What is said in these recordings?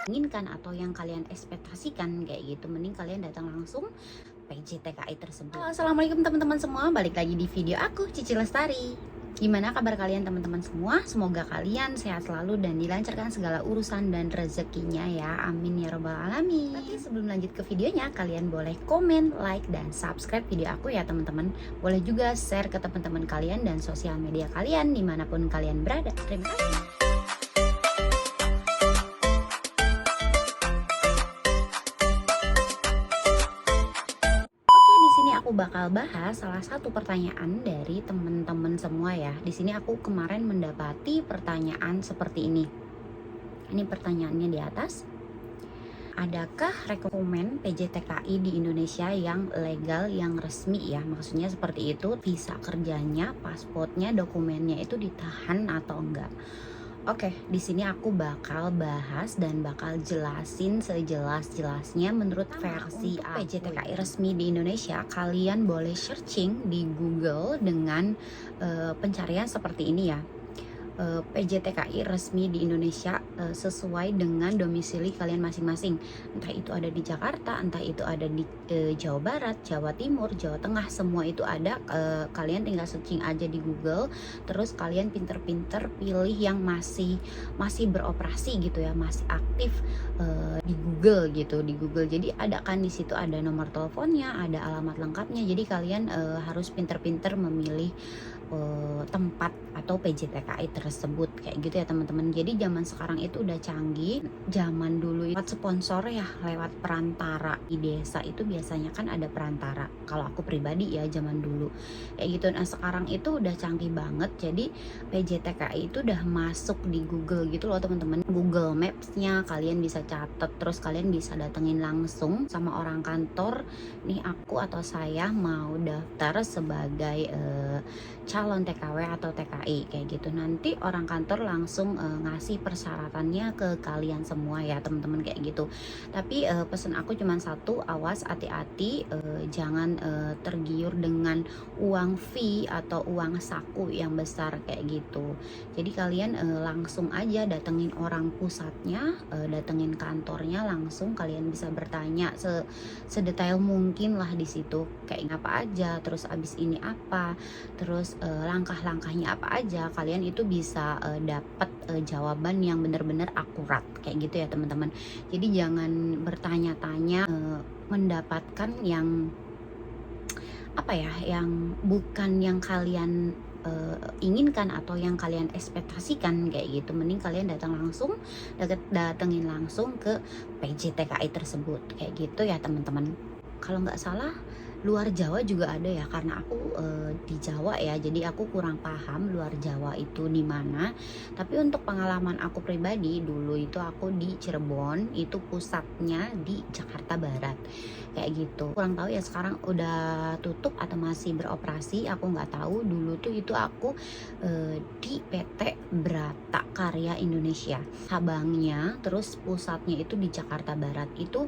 inginkan atau yang kalian ekspektasikan kayak gitu, mending kalian datang langsung PJTKI tersebut. Halo, assalamualaikum teman-teman semua, balik lagi di video aku Cici Lestari. Gimana kabar kalian teman-teman semua? Semoga kalian sehat selalu dan dilancarkan segala urusan dan rezekinya ya, amin ya robbal alamin. Tapi sebelum lanjut ke videonya, kalian boleh komen, like, dan subscribe video aku ya teman-teman. Boleh juga share ke teman-teman kalian dan sosial media kalian dimanapun kalian berada. Terima kasih. Di sini aku bakal bahas salah satu pertanyaan dari teman-teman semua ya. Di sini aku kemarin mendapati pertanyaan seperti ini. Ini pertanyaannya di atas. Adakah rekomen PJTKI di Indonesia yang legal, yang resmi ya? Maksudnya seperti itu, visa kerjanya, pasportnya, dokumennya itu ditahan atau enggak? Oke, di sini aku bakal bahas dan bakal jelasin sejelas-jelasnya menurut versi PJTKI resmi di Indonesia. Kalian boleh searching di Google dengan pencarian seperti ini ya. PJTKI resmi di Indonesia sesuai dengan domisili kalian masing-masing. Entah itu ada di Jakarta, entah itu ada di Jawa Barat, Jawa Timur, Jawa Tengah, semua itu ada. Kalian tinggal searching aja di Google, terus kalian pinter-pinter pilih yang masih beroperasi gitu ya, masih aktif di Google gitu, di Google. Jadi ada kan di situ ada nomor teleponnya, ada alamat lengkapnya. Jadi kalian harus pinter-pinter memilih tempat atau PJTKI tersebut kayak gitu ya teman-teman. Jadi zaman sekarang itu udah canggih. Zaman dulu lewat sponsor ya, lewat perantara di desa itu biasanya kan ada perantara. Kalau aku pribadi ya zaman dulu kayak gitu. Nah sekarang itu udah canggih banget. Jadi PJTKI itu udah masuk di Google gitu loh teman-teman. Google Maps-nya kalian bisa catat, terus kalian bisa datengin langsung sama orang kantor. Nih aku atau saya mau daftar sebagai calon TKW atau TKI kayak gitu. Nanti orang kantor langsung ngasih persyaratannya ke kalian semua ya teman-teman kayak gitu. Tapi pesan aku cuma satu, awas hati-hati, jangan tergiur dengan uang fee atau uang saku yang besar kayak gitu. Jadi kalian langsung aja datengin orang pusatnya, datengin kantornya langsung, kalian bisa bertanya sedetail mungkin lah di situ, kayak apa aja, terus abis ini apa, terus langkah-langkahnya apa aja. Kalian itu bisa dapat jawaban yang benar-benar akurat kayak gitu ya teman-teman. Jadi jangan bertanya-tanya mendapatkan yang apa ya, yang bukan yang kalian inginkan atau yang kalian ekspektasikan kayak gitu. Mending kalian datengin langsung ke PJTKI tersebut kayak gitu ya teman-teman. Kalau nggak salah luar Jawa juga ada ya, karena aku di Jawa ya, jadi aku kurang paham luar Jawa itu di mana. Tapi untuk pengalaman aku pribadi, dulu itu aku di Cirebon, itu pusatnya di Jakarta Barat kayak gitu. Kurang tahu ya sekarang udah tutup atau masih beroperasi, aku nggak tahu. Dulu tuh itu aku di PT Brata Karya Indonesia, cabangnya, terus pusatnya itu di Jakarta Barat. Itu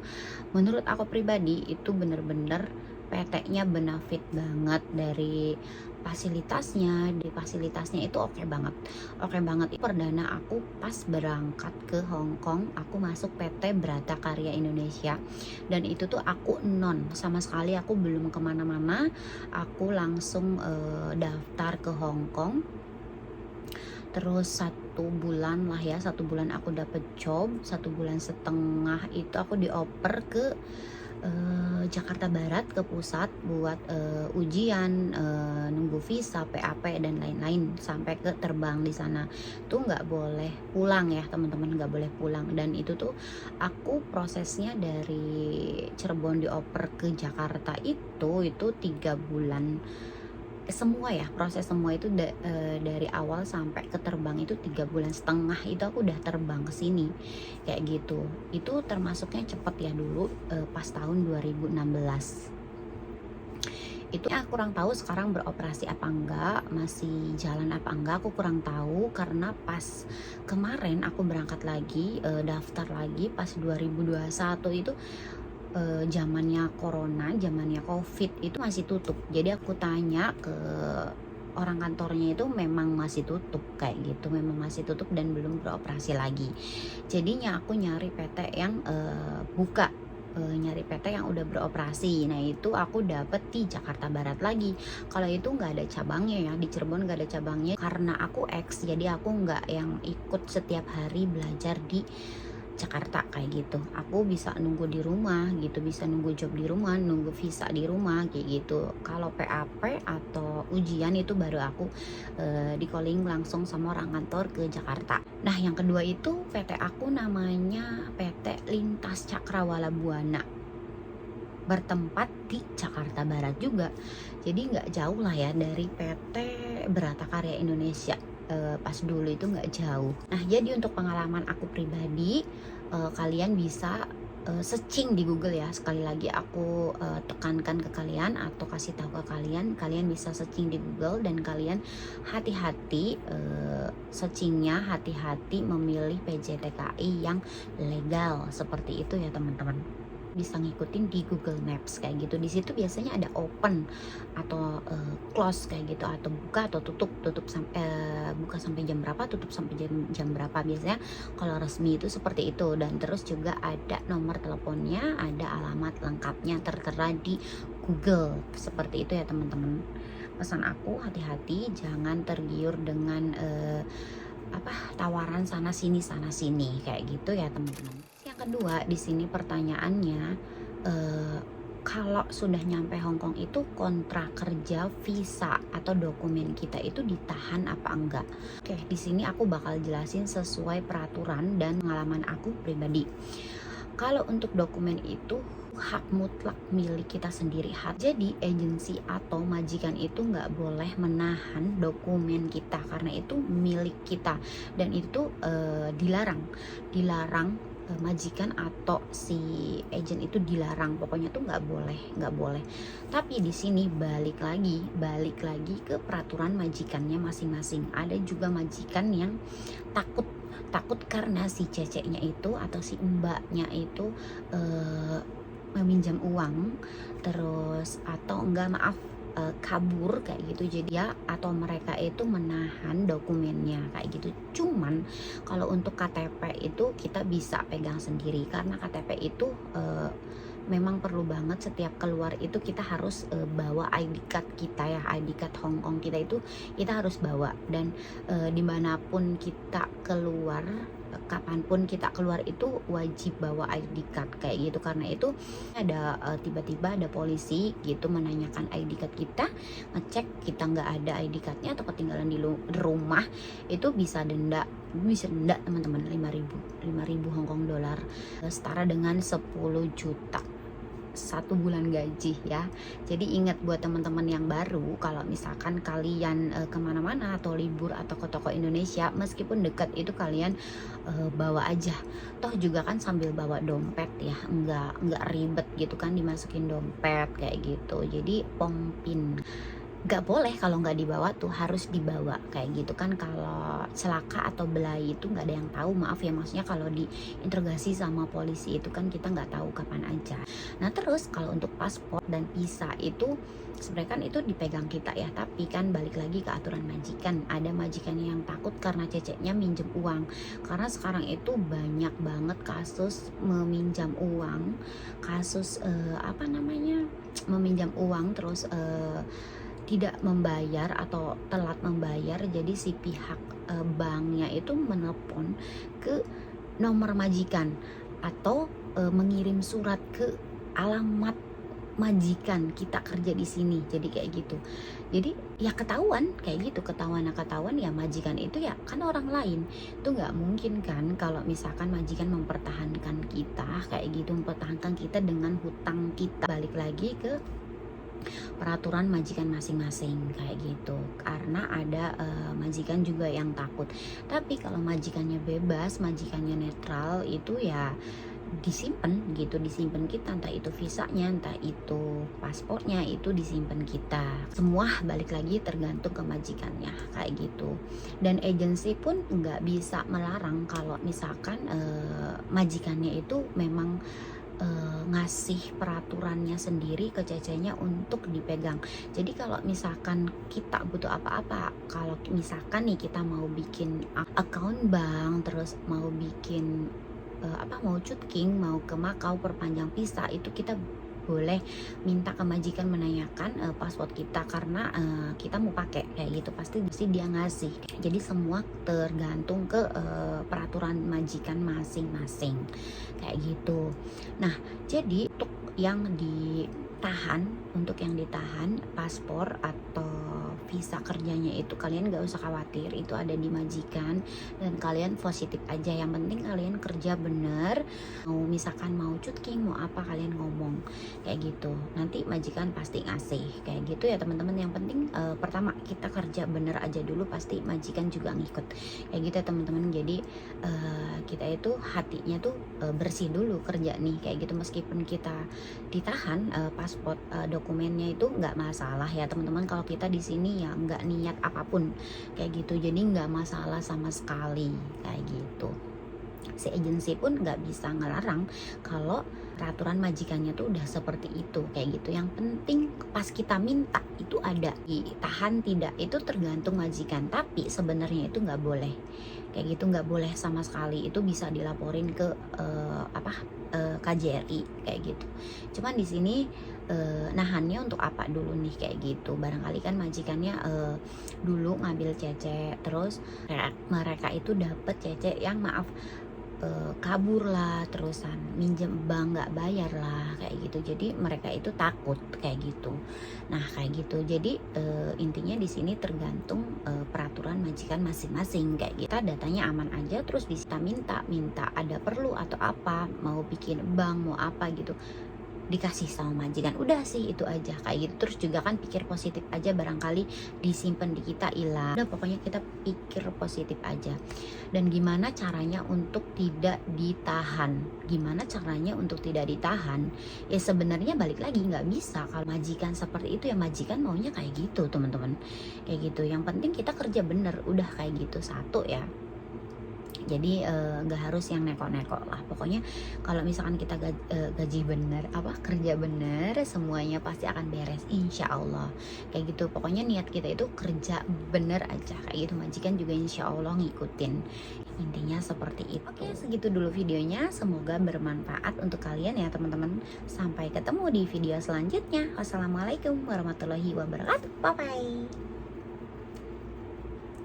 menurut aku pribadi itu bener-bener PT-nya benefit banget dari fasilitasnya. Di fasilitasnya itu oke banget. Perdana aku pas berangkat ke Hong Kong, aku masuk PT Brata Karya Indonesia, dan itu tuh aku non sama sekali, aku belum kemana-mana. Aku langsung daftar ke Hong Kong. Terus 1 bulan lah ya, 1 bulan aku dapet job, 1 bulan setengah itu aku dioper ke Jakarta Barat, ke pusat buat ujian, nunggu visa, PAP dan lain-lain sampai ke terbang di sana. Tuh nggak boleh pulang ya teman-teman, nggak boleh pulang. Dan itu tuh aku prosesnya dari Cirebon dioper ke Jakarta itu 3 bulan semua ya, proses semua itu dari awal sampai ke terbang itu 3 bulan setengah itu aku udah terbang ke sini kayak gitu. Itu termasuknya cepet ya dulu pas tahun 2016. Itu aku kurang tahu sekarang beroperasi apa enggak, masih jalan apa enggak, aku kurang tahu. Karena pas kemarin aku berangkat lagi, daftar lagi pas 2021 itu zamannya corona, zamannya covid itu masih tutup. Jadi aku tanya ke orang kantornya itu memang masih tutup kayak gitu, memang masih tutup dan belum beroperasi lagi. Jadinya aku nyari PT yang buka, nyari PT yang udah beroperasi. Nah itu aku dapet di Jakarta Barat lagi. Kalau itu nggak ada cabangnya ya, di Cirebon nggak ada cabangnya karena aku jadi aku nggak yang ikut setiap hari belajar di Jakarta kayak gitu. Aku bisa nunggu di rumah gitu, bisa nunggu job di rumah, nunggu visa di rumah kayak gitu. Kalau PAP atau ujian itu baru aku di calling langsung sama orang kantor ke Jakarta. Nah yang kedua itu PT aku namanya PT Lintas Cakrawala Buana, bertempat di Jakarta Barat juga. Jadi nggak jauh lah ya dari PT Berata Karya Indonesia. Pas dulu itu nggak jauh. Nah jadi untuk pengalaman aku pribadi, kalian bisa searching di Google ya. Sekali lagi aku tekankan ke kalian atau kasih tahu ke kalian, kalian bisa searching di Google dan kalian hati-hati searchingnya, hati-hati memilih PJTKI yang legal seperti itu ya teman-teman. Bisa ngikutin di Google Maps kayak gitu. Di situ biasanya ada open atau close kayak gitu, atau buka atau tutup buka sampai jam berapa, tutup sampai jam berapa. Biasanya kalau resmi itu seperti itu, dan terus juga ada nomor teleponnya, ada alamat lengkapnya tertera di Google seperti itu ya teman-teman. Pesan aku hati-hati, jangan tergiur dengan tawaran sana sini kayak gitu ya teman-teman. Yang kedua di sini pertanyaannya, kalau sudah nyampe Hong Kong itu kontrak kerja, visa atau dokumen kita itu ditahan apa enggak? Oke, di sini aku bakal jelasin sesuai peraturan dan pengalaman aku pribadi. Kalau untuk dokumen itu hak mutlak milik kita sendiri. Jadi agensi atau majikan itu nggak boleh menahan dokumen kita karena itu milik kita, dan itu dilarang majikan atau si agent itu dilarang, pokoknya tuh nggak boleh. Tapi di sini balik lagi ke peraturan majikannya masing-masing. Ada juga majikan yang takut karena si ceceknya itu atau si mbaknya itu meminjam uang terus atau kabur kayak gitu, jadi ya atau mereka itu menahan dokumennya kayak gitu. Cuman kalau untuk KTP itu kita bisa pegang sendiri karena KTP itu memang perlu banget. Setiap keluar itu kita harus bawa ID card kita ya, ID card Hong Kong kita itu kita harus bawa, dan dimanapun kita keluar, kapanpun kita keluar itu wajib bawa ID card kayak gitu. Karena itu ada tiba-tiba ada polisi gitu menanyakan ID card kita, ngecek kita nggak ada ID cardnya atau ketinggalan di rumah, itu bisa denda teman-teman 5.000 Hong Kong dolar, setara dengan 10 juta 1 bulan gaji ya. Jadi ingat buat teman-teman yang baru, kalau misalkan kalian kemana-mana atau libur atau ke toko Indonesia, meskipun dekat itu kalian bawa aja. Toh juga kan sambil bawa dompet ya, nggak ribet gitu kan dimasukin dompet kayak gitu. Jadi pompin nggak boleh, kalau nggak dibawa tuh harus dibawa kayak gitu kan. Kalau celaka atau belai itu nggak ada yang tahu, maaf ya, maksudnya kalau diinterogasi sama polisi itu kan kita nggak tahu kapan aja. Nah terus kalau untuk paspor dan visa itu sebenarnya kan itu dipegang kita ya, tapi kan balik lagi ke aturan majikan. Ada majikan yang takut karena ceceknya minjem uang, karena sekarang itu banyak banget kasus meminjam uang, kasus meminjam uang terus tidak membayar atau telat membayar. Jadi si pihak banknya itu menelpon ke nomor majikan atau mengirim surat ke alamat majikan kita kerja di sini. Jadi kayak gitu. Jadi ya ketahuan kayak gitu, ketahuan ya majikan itu ya kan orang lain. Itu nggak mungkin kan kalau misalkan majikan mempertahankan kita kayak gitu, mempertahankan kita dengan hutang kita. Balik lagi ke peraturan majikan masing-masing kayak gitu, karena ada majikan juga yang takut. Tapi kalau majikannya bebas, majikannya netral, itu ya disimpan gitu, disimpan kita, entah itu visanya, entah itu paspornya, itu disimpan kita. Semua balik lagi tergantung ke majikannya kayak gitu. Dan agensi pun nggak bisa melarang kalau misalkan majikannya itu memang ngasih peraturannya sendiri ke cecenya untuk dipegang. Jadi kalau misalkan kita butuh apa-apa, kalau misalkan nih kita mau bikin account bank, terus mau bikin mau cutking, mau ke Makau, perpanjang visa, itu kita boleh minta ke majikan menanyakan password kita, karena kita mau pakai kayak gitu, pasti dia ngasih. Jadi semua tergantung ke peraturan majikan masing-masing kayak gitu. Nah, jadi untuk yang ditahan paspor atau visa kerjanya itu kalian gak usah khawatir, itu ada di majikan dan kalian positif aja. Yang penting kalian kerja bener, misalkan mau cutking mau apa kalian ngomong kayak gitu, nanti majikan pasti ngasih kayak gitu ya teman-teman. Yang penting pertama kita kerja bener aja dulu, pasti majikan juga ngikut kayak gitu ya teman-teman. Jadi kita itu hatinya tuh bersih dulu kerja nih kayak gitu, meskipun kita ditahan paspor dokumennya itu nggak masalah ya teman-teman. Kalau kita di sini ya nggak niat apapun kayak gitu, jadi nggak masalah sama sekali kayak gitu. Si agensi pun nggak bisa ngelarang kalau peraturan majikannya tuh udah seperti itu kayak gitu. Yang penting pas kita minta itu ada, ditahan tidak itu tergantung majikan, tapi sebenarnya itu nggak boleh kayak gitu, nggak boleh sama sekali. Itu bisa dilaporin ke KJRI kayak gitu. Cuman di sini nahannya untuk apa dulu nih kayak gitu, barangkali kan majikannya dulu ngambil cece, terus mereka itu dapet cece yang kabur lah, terusan minjem bank nggak bayar lah kayak gitu, jadi mereka itu takut kayak gitu. Nah kayak gitu, jadi intinya di sini tergantung peraturan majikan masing-masing kayak gitu. Kita datanya aman aja, terus bisa minta ada perlu atau apa, mau bikin bank mau apa gitu, dikasih sama majikan, udah sih itu aja kayak gitu. Terus juga kan pikir positif aja, barangkali disimpan di kita hilang, udah pokoknya kita pikir positif aja. Dan gimana caranya untuk tidak ditahan, ya sebenarnya balik lagi nggak bisa. Kalau majikan seperti itu ya majikan maunya kayak gitu teman-teman kayak gitu. Yang penting kita kerja bener, udah kayak gitu satu ya. Jadi nggak harus yang neko-neko lah pokoknya. Kalau misalkan kita gaji bener, kerja bener, semuanya pasti akan beres insya Allah kayak gitu. Pokoknya niat kita itu kerja bener aja kayak gitu, majikan juga insya Allah ngikutin, intinya seperti itu. Oke, segitu dulu videonya, semoga bermanfaat untuk kalian ya teman-teman. Sampai ketemu di video selanjutnya. Wassalamualaikum warahmatullahi wabarakatuh, bye bye.